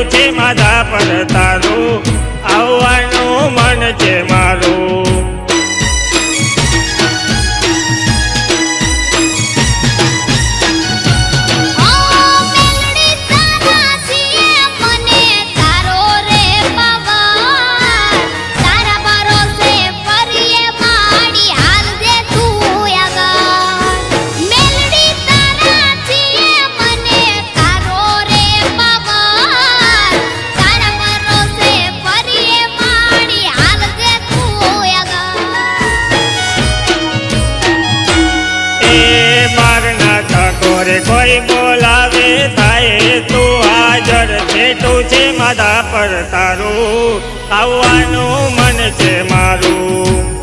છે માધા પર તારું આવવાનું મન છે મારું કોઈ બોલાવે થાય તું હાજર છેટું છે માધા પર તારું આવવાનું મન છે મારું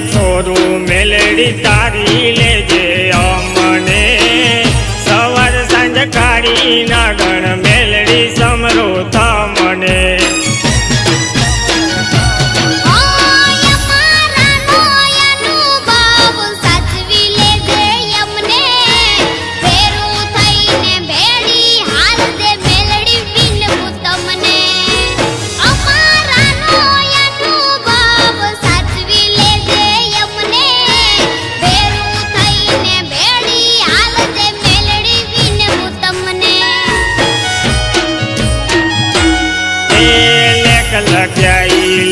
છોરું મેલડી તારી લેજે અમને સવાર સાંજ કાઢી ના ગણ મેલડી સમરો તમને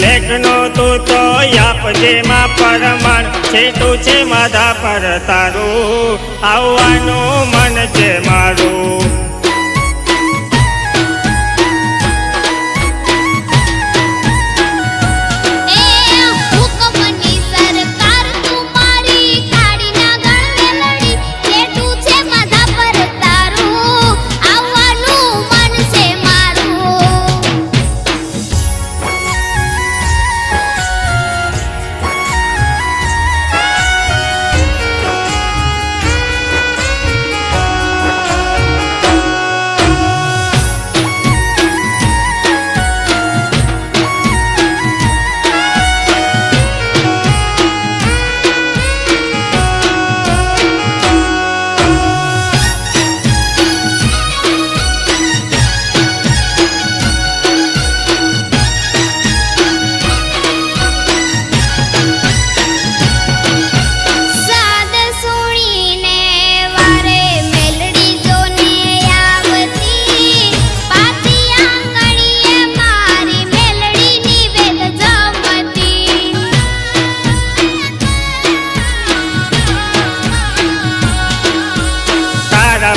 લેખનો તું તો આપજે માં પરમાણ છેટું છે માધા પર તારું આવવાનું મન છે મારું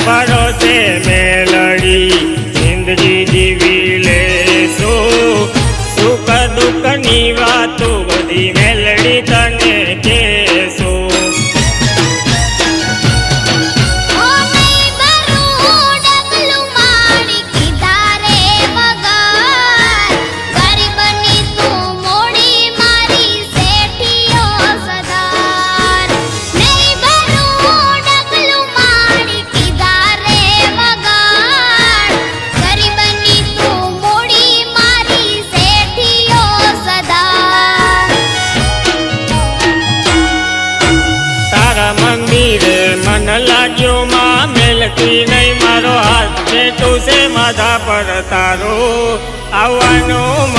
ભરોસે મેલડી જિંદગી જીવી લેશું સુખ દુઃખ ની વાતો બધી મેલડી તને કહેશું લાગ્યો માં મેલતી નહીં મારો હાથ છેટું છે માધા પર તારું આવવાનું